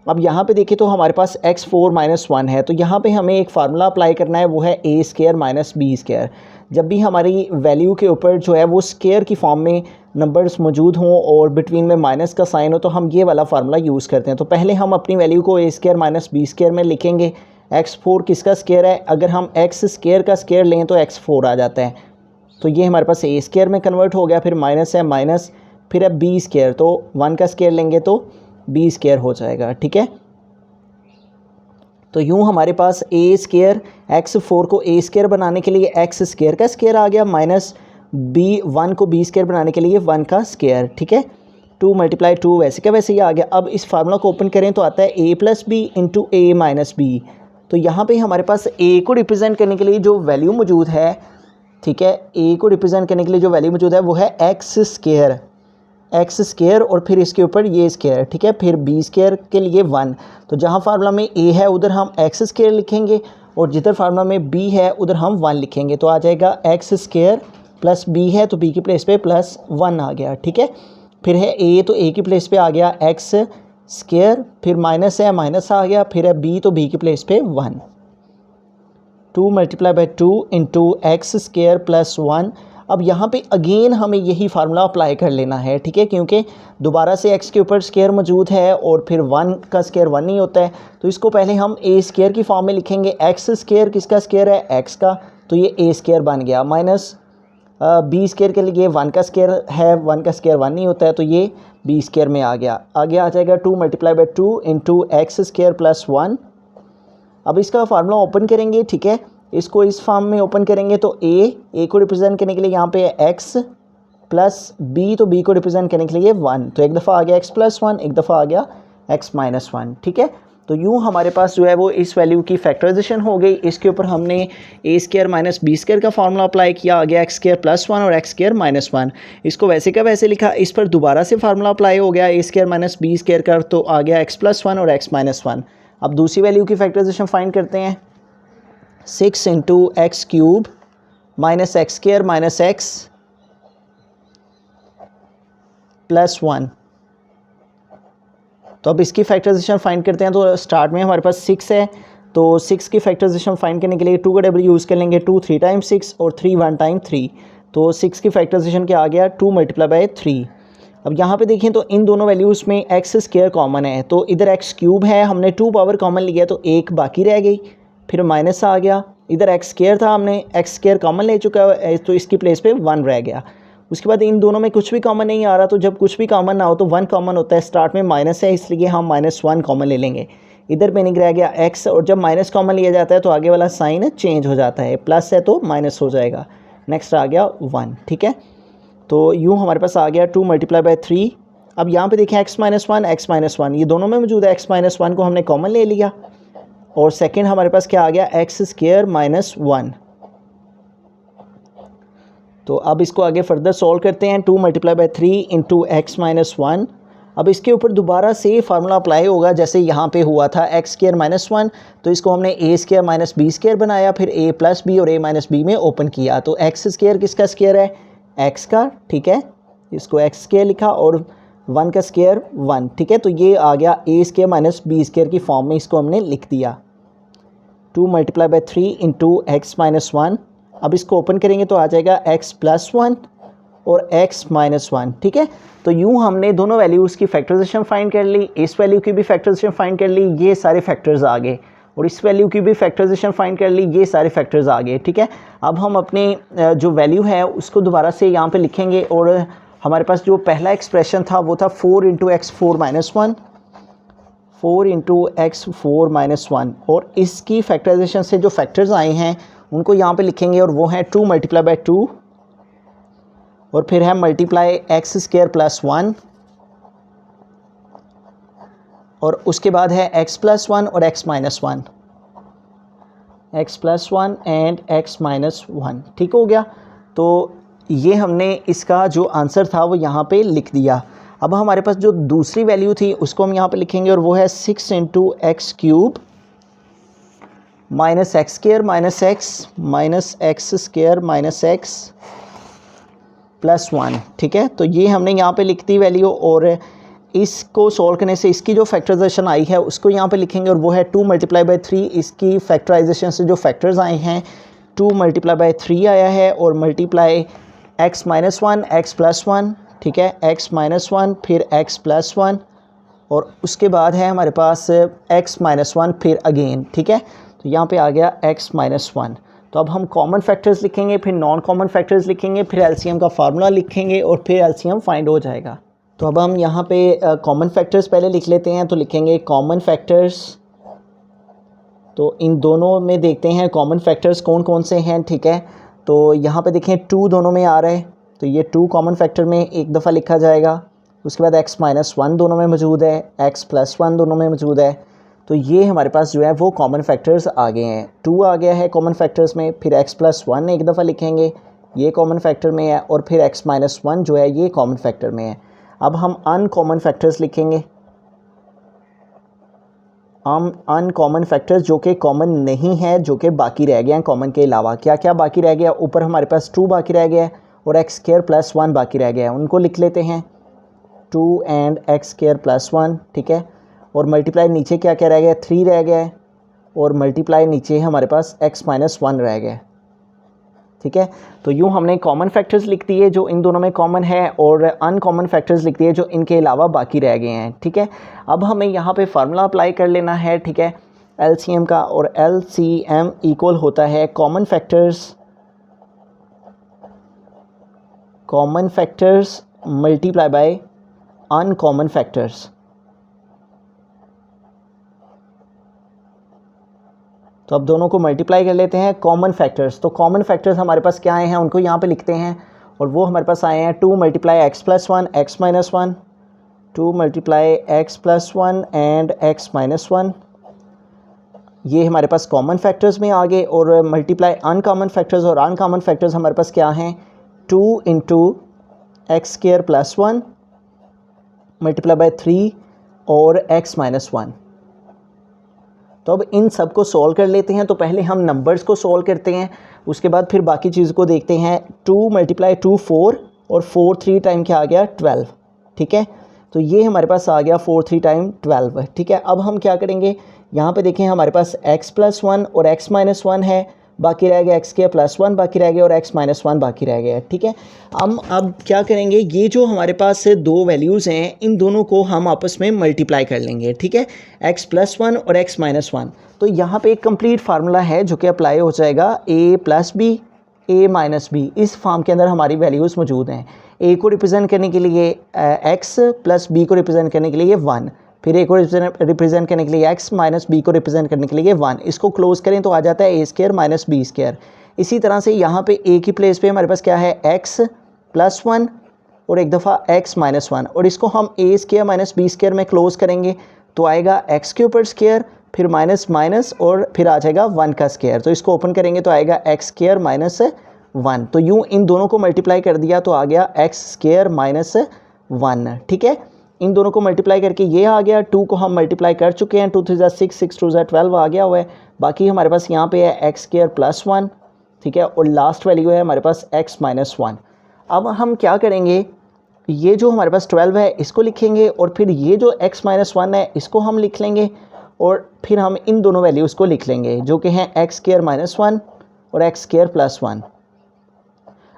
अब यहाँ पे देखिए तो हमारे पास x4 माइनस 1 है, तो यहाँ पे हमें एक फार्मूला अप्लाई करना है, वो है ए स्क्वायर माइनस बी स्क्वायर। जब भी हमारी वैल्यू के ऊपर जो है वो स्क्वायर की फॉर्म में नंबर्स मौजूद हों और बिटवीन में माइनस का साइन हो, तो हम ये वाला फार्मूला यूज़ करते हैं। तो पहले हम अपनी वैल्यू को ए स्क्वायर माइनस बी स्क्वायर में लिखेंगे। x4 किसका स्क्वायर है, अगर हम x स्क्वायर का स्क्वायर लें तो x4 आ जाता है, तो ये हमारे पास ए स्क्वायर में कन्वर्ट हो गया। फिर माइनस है माइनस, फिर है बी स्क्वायर, तो 1 का स्क्वायर लेंगे तो बी स्क्वायर हो जाएगा। ठीक है, तो यूँ हमारे पास ए स्क्वायर, x4 को ए स्क्वायर बनाने के लिए x स्क्वायर का स्क्वायर आ गया, माइनस b1 को बी स्क्वायर बनाने के लिए 1 का स्क्वायर। ठीक है, 2 मल्टीप्लाई 2 वैसे का वैसे ही आ गया। अब इस फार्मूला को ओपन करें तो आता है a plus B into A minus B. तो यहाँ पे हमारे पास a को रिप्रेजेंट करने के लिए जो वैल्यू मौजूद है, ठीक है, a को रिप्रेजेंट करने के लिए जो वैल्यू मौजूद है वो है एक्स स्क्वायर, और फिर इसके ऊपर ये स्क्वायर। ठीक है, फिर बी स्क्वायर के लिए 1, तो जहाँ फार्मूला में a है उधर हम एक्स स्क्वायर लिखेंगे, और जिधर फार्मूला में b है उधर हम 1 लिखेंगे। तो आ जाएगा एक्स स्क्वायर प्लस b है तो b की प्लेस पे प्लस 1 आ गया। ठीक है, फिर है a, तो a की प्लेस पे आ गया एक्स स्क्वायर, फिर माइनस है माइनस आ गया, फिर है b, तो b की प्लेस पे 1। 2 multiply by 2 into X square plus 1। अब यहाँ पे अगेन हमें यही फार्मूला अप्लाई कर लेना है। ठीक है, क्योंकि दोबारा से x के ऊपर स्क्वायर मौजूद है और फिर 1 का स्क्वायर 1 नहीं होता है, तो इसको पहले हम ए स्क्वायर की फॉर्म में लिखेंगे। एक्स स्क्वायर किसका स्क्वायर है, x का, तो ये ए स्केयर बन गया, माइनस बी स्केयर के लिए 1 का स्केयर है, 1 का स्केयर 1 नहीं होता है, तो ये बी स्केयर में आ गया। आगे आ जाएगा 2 multiply by 2 into x square plus 1। अब इसका फार्मूला ओपन करेंगे, ठीक है, इसको इस फॉर्म में ओपन करेंगे तो ए को रिप्रेजेंट करने के लिए यहाँ पे एक्स प्लस बी, तो बी को रिप्रेजेंट करने के लिए 1, तो एक दफ़ा आ गया एक्स प्लस 1, एक दफ़ा आ गया एक्स माइनस 1, ठीक है। तो यूँ हमारे पास जो है वो इस वैल्यू की फैक्टराइजेशन हो गई। इसके ऊपर हमने ए स्केयर माइनस बी स्केयर का फार्मूला अप्लाई किया, आ गया एक्स स्केयर प्लस 1 और एक्स स्केयर माइनस 1। इसको वैसे का वैसे लिखा, इस पर दोबारा से फार्मूला अप्लाई हो गया ए स्केयर माइनस बी स्केयर का, तो आ गया एक्स प्लस 1 और एक्स माइनस 1। अब दूसरी वैल्यू की फैक्टराइजेशन फाइंड करते हैं। 6 into X cube minus x square minus x plus 1। तो अब इसकी फैक्टराइजेशन फाइंड करते हैं। तो स्टार्ट में हमारे पास 6 है, तो 6 की फैक्टराइजेशन फाइंड करने के लिए 2 का डब्ल्यू यूज़ कर लेंगे, 2 3 टाइम 6 और 3 1 टाइम 3। तो 6 की फैक्टराइजेशन क्या आ गया, 2 मल्टीप्लाई बाई 3। अब यहाँ पे देखें तो इन दोनों वैल्यूज़ में एक्स स्केयर कॉमन है, तो इधर एक्स क्यूब है, हमने 2 पावर कॉमन लिया तो एक बाकी रह गई, फिर माइनस आ गया। इधर एक्स स्केयर था, हमने एक्स स्केयर कॉमन ले चुका है, तो इसकी प्लेस पे 1 रह गया। उसके बाद इन दोनों में कुछ भी कॉमन नहीं आ रहा, तो जब कुछ भी कॉमन ना हो तो 1 कॉमन होता है। स्टार्ट में माइनस है, इसलिए हम -1 कॉमन ले लेंगे। इधर पे नहीं रह गया एक्स, और जब माइनस कॉमन लिया जाता है तो आगे वाला साइन चेंज हो जाता है, प्लस है तो माइनस हो जाएगा। नेक्स्ट आ गया 1, ठीक है। तो यूँ हमारे पास आ गया 2 मल्टीप्लाई बाई 3। अब यहाँ पे देखें एक्स माइनस 1 ये दोनों में मौजूद है, एक्स माइनस 1 को हमने कॉमन ले लिया, और सेकेंड हमारे पास क्या आ गया, एक्स स्केयर माइनस 1। तो अब इसको आगे फर्दर सॉल्व करते हैं। 2 multiply by 3 into x minus 1। अब इसके ऊपर दोबारा से फार्मूला अप्लाई होगा जैसे यहाँ पे हुआ था एक्स स्केयर माइनस 1, तो इसको हमने ए स्केयर माइनस बी स्केयर बनाया, फिर ए प्लस बी और ए माइनस बी में ओपन किया। तो एक्स स्केयर किसका स्केयर है, एक्स का, ठीक है, इसको एक्स स्केयर लिखा, और 1 का स्केयर 1, ठीक है। तो ये आ गया ए स्केयर माइनस बी स्केयर की फॉर्म में, इसको हमने लिख दिया। 2 multiply by 3 into x minus 1। अब इसको ओपन करेंगे तो आ जाएगा x प्लस 1 और x माइनस 1, ठीक है। तो यूँ हमने दोनों वैल्यूज़ की फैक्टराइजेशन फाइंड कर ली, इस वैल्यू की भी फैक्टराइजेशन फाइंड कर ली, ये सारे फैक्टर्स आ गए, और इस वैल्यू की भी फैक्टराइजेशन फाइंड कर ली, ये सारे फैक्टर्स आ गए, ठीक है। अब हम अपने जो वैल्यू है उसको दोबारा से यहाँ पे लिखेंगे, और हमारे पास जो पहला एक्सप्रेशन था वो था 4 into x 4 minus 1, 4 into x 4 minus 1, और इसकी फैक्टराइजेशन से जो फैक्टर्स आए हैं उनको यहाँ पे लिखेंगे, और वो है 2 मल्टीप्लाई बाई 2, और फिर है मल्टीप्लाई एक्स स्केयर प्लस 1, और उसके बाद है x प्लस 1 और x minus 1, x plus 1 and x minus 1, ठीक हो गया। तो ये हमने इसका जो आंसर था वो यहाँ पे लिख दिया। अब हमारे पास जो दूसरी वैल्यू थी उसको हम यहाँ पे लिखेंगे, और वो है 6 into X cube minus x square minus x square minus x plus 1, ठीक है। तो ये हमने यहाँ पे लिख दी वैल्यू, और इसको सॉल्व करने से इसकी जो फैक्टराइजेशन आई है उसको यहाँ पे लिखेंगे, और वो है 2 मल्टीप्लाई बाई 3। इसकी फैक्टराइजेशन से जो फैक्टर्स आए हैं 2 मल्टीप्लाई बाई 3 आया है, और multiply x minus 1 x plus 1, ठीक है, एक्स माइनस 1 फिर एक्स प्लस 1, और उसके बाद है हमारे पास एक्स माइनस 1 फिर अगेन, ठीक है। तो यहाँ पे आ गया x माइनस 1। तो अब हम कॉमन फैक्टर्स लिखेंगे, फिर नॉन कॉमन फैक्टर्स लिखेंगे, फिर एलसीएम का फार्मूला लिखेंगे, और फिर एलसीएम फाइंड हो जाएगा। तो अब हम यहाँ पे कॉमन फैक्टर्स पहले लिख लेते हैं। तो लिखेंगे कॉमन फैक्टर्स, तो इन दोनों में देखते हैं कॉमन फैक्टर्स कौन कौन से हैं, ठीक है। तो यहाँ पे देखें 2 दोनों में आ रहा है, तो ये 2 कॉमन फैक्टर में एक दफ़ा लिखा जाएगा। उसके बाद x माइनस 1 दोनों में मौजूद है, x प्लस 1 दोनों में मौजूद है। तो ये हमारे पास जो है वो कॉमन फैक्टर्स आ गए हैं। 2 आ गया है कॉमन फैक्टर्स में, फिर x प्लस 1 एक दफ़ा लिखेंगे, ये कॉमन फैक्टर में है, और फिर x माइनस 1 जो है ये कॉमन फैक्टर में है। अब हम अनकॉमन फैक्टर्स लिखेंगे, हम अनकॉमन फैक्टर्स जो कि कॉमन नहीं है, जो कि बाकी रह गए हैं कॉमन के अलावा। क्या क्या बाकी रह गया, ऊपर हमारे पास 2 बाकी रह गया है, और एक्स स्क्वायर प्लस 1 बाकी रह गया है, उनको लिख लेते हैं 2 एंड एक्स स्क्वायर प्लस 1, ठीक है। और मल्टीप्लाई नीचे क्या क्या रह गया, 3 रह गया है, और मल्टीप्लाई नीचे हमारे पास x माइनस 1 रह गया, ठीक है। तो यूँ हमने कॉमन फैक्टर्स लिख दिए जो इन दोनों में कॉमन है, और अनकॉमन फैक्टर्स लिख दिए जो इनके अलावा बाकी रह गए हैं, ठीक है। अब हमें यहाँ पे फार्मूला अप्लाई कर लेना है, ठीक है, एलसीएम का, और एलसीएम इक्वल होता है common factors common factors multiply by uncommon factors. तो अब दोनों को मल्टीप्लाई कर लेते हैं कॉमन फैक्टर्स। तो कॉमन फैक्टर्स हमारे पास क्या आए हैं उनको यहाँ पे लिखते हैं, और वो हमारे पास आए हैं 2 multiply X plus one x minus one, 2 multiply X plus one and x minus one, ये हमारे पास कॉमन फैक्टर्स में आ गए। और मल्टीप्लाई अनकॉमन फैक्टर्स, और अनकॉमन फैक्टर्स हमारे पास क्या हैं 2 into X square plus one multiply by 3 और एक्स माइनस वन। तो अब इन सब को सॉल्व कर लेते हैं। तो पहले हम नंबर्स को सॉल्व करते हैं, उसके बाद फिर बाकी चीज़ को देखते हैं। 2 मल्टीप्लाई 2 4 और 4 3 टाइम क्या आ गया 12, ठीक है। तो ये हमारे पास आ गया 4 3 टाइम 12, ठीक है। अब हम क्या करेंगे, यहाँ पे देखें हमारे पास x प्लस वन और x माइनस वन है, बाकी रह गया x के प्लस वन बाकी रह गया और x माइनस वन बाकी रह गया, ठीक है। हम अब क्या करेंगे, ये जो हमारे पास दो वैल्यूज़ हैं इन दोनों को हम आपस में मल्टीप्लाई कर लेंगे, ठीक है, x प्लस वन और x माइनस वन। तो यहाँ पे एक कंप्लीट फार्मूला है जो कि अप्लाई हो जाएगा a plus B a minus B. इस फॉर्म के अंदर हमारी वैल्यूज़ मौजूद हैं। a को रिप्रेजेंट करने के लिए x प्लस b को रिप्रेजेंट करने के लिए 1, फिर a को रिप्रेजेंट करने के लिए x माइनस b को रिप्रेजेंट करने के लिए 1। इसको क्लोज करें तो आ जाता है a square minus B square. इसी तरह से यहाँ पे a की प्लेस पे हमारे पास क्या है x प्लस वन और एक दफ़ा x माइनस वन, और इसको हम a square minus B square में क्लोज करेंगे तो आएगा x के ऊपर स्क्वायर, फिर माइनस माइनस और फिर आ जाएगा 1 का स्क्वायर। तो इसको ओपन करेंगे तो आएगा x स्क्वायर माइनस 1। तो यूँ इन दोनों को मल्टीप्लाई कर दिया तो आ गया x स्क्वायर माइनस 1, ठीक है। इन दोनों को मल्टीप्लाई करके ये आ गया, 2 को हम मल्टीप्लाई कर चुके हैं, 2 3 6 6 2 12 आ गया हुआ है। बाकी हमारे पास यहाँ पे है एक्स स्क्वायर प्लस 1, ठीक है, और लास्ट वैल्यू है हमारे पास x माइनस 1। अब हम क्या करेंगे, ये जो हमारे पास 12 है इसको लिखेंगे, और फिर ये जो x माइनस 1 है इसको हम लिख लेंगे, और फिर हम इन दोनों वैल्यूज़ को लिख लेंगे जो कि हैं एक्स स्क्वायर माइनस 1 और एक्स स्क्वायर प्लस 1।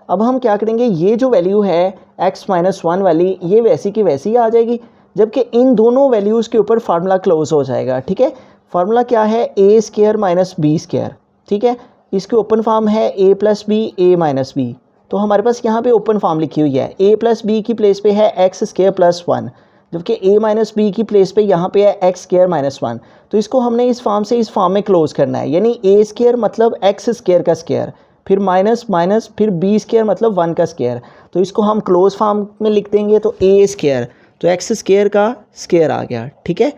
अब हम क्या करेंगे, ये जो वैल्यू है x माइनस 1 वाली ये वैसी की वैसी ही आ जाएगी, जबकि इन दोनों वैल्यूज़ के ऊपर फार्मूला क्लोज हो जाएगा, ठीक है। फार्मूला क्या है, a square minus B square, ठीक है। इसके ओपन फॉर्म है a plus B a minus B. तो हमारे पास यहाँ पे ओपन फॉर्म लिखी हुई है, a प्लस बी की प्लेस पे है एक्स स्क्वायर प्लस 1, जबकि a माइनस बी की प्लेस पे यहाँ पे है एक्स स्क्वायर माइनस 1। तो इसको हमने इस फॉर्म से इस फॉर्म में क्लोज करना है, यानी a स्क्वायर मतलब एक्स स्क्वायर का स्क्वायर, फिर माइनस माइनस फिर बी स्क्वायर मतलब 1 का स्क्वायर। तो इसको हम क्लोज फॉर्म में लिख देंगे तो a स्क्वायर, तो एक्स स्क्वायर का स्क्वायर आ गया, ठीक है,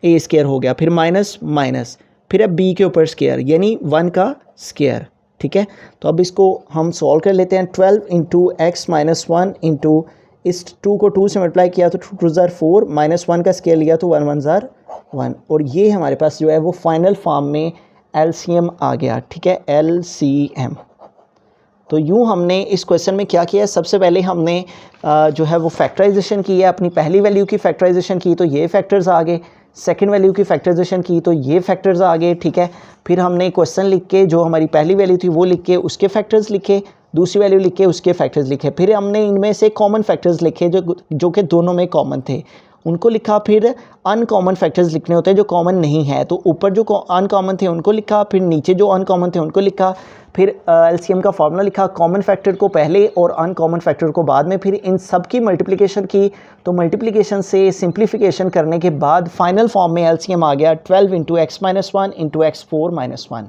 a स्क्वायर हो गया, फिर माइनस माइनस फिर अब b के ऊपर स्क्वायर यानी 1 का स्क्वायर, ठीक है। तो अब इसको हम सॉल्व कर लेते हैं। 12 इंटू एक्स माइनस 1 इंटू इस 2 को 2 से मल्टीप्लाई किया तो 2 ज़ार 4, माइनस 1 का स्क्वायर लिया तो 1 1 ज़ार 1, और ये हमारे पास जो है वो फाइनल फॉर्म में LCM आ गया, ठीक है, LCM। तो यूँ हमने इस क्वेश्चन में क्या किया है, सबसे पहले हमने जो है वो फैक्टराइजेशन की है, अपनी पहली वैल्यू की फैक्टराइजेशन की तो ये फैक्टर्स आ गए, सेकंड वैल्यू की फैक्टराइजेशन की तो ये फैक्टर्स आ गए, ठीक है। फिर हमने क्वेश्चन लिख के जो हमारी पहली वैल्यू थी वो लिख के उसके फैक्टर्स लिखे, दूसरी वैल्यू लिख के उसके फैक्टर्स लिखे, फिर हमने इनमें से कॉमन फैक्टर्स लिखे जो कि दोनों में कॉमन थे उनको लिखा। फिर अनकॉमन फैक्टर्स लिखने होते हैं जो कॉमन नहीं है, तो ऊपर जो अनकॉमन थे उनको लिखा, फिर नीचे जो अनकॉमन थे उनको लिखा, फिर LCM का फार्मूला लिखा, कॉमन फैक्टर को पहले और अनकॉमन फैक्टर को बाद में, फिर इन सब की मल्टीप्लिकेशन की। तो मल्टीप्लिकेशन से सिंप्लीफिकेशन करने के बाद फाइनल फॉर्म में LCM आ गया 12 into x minus 1 into x 4 minus 1।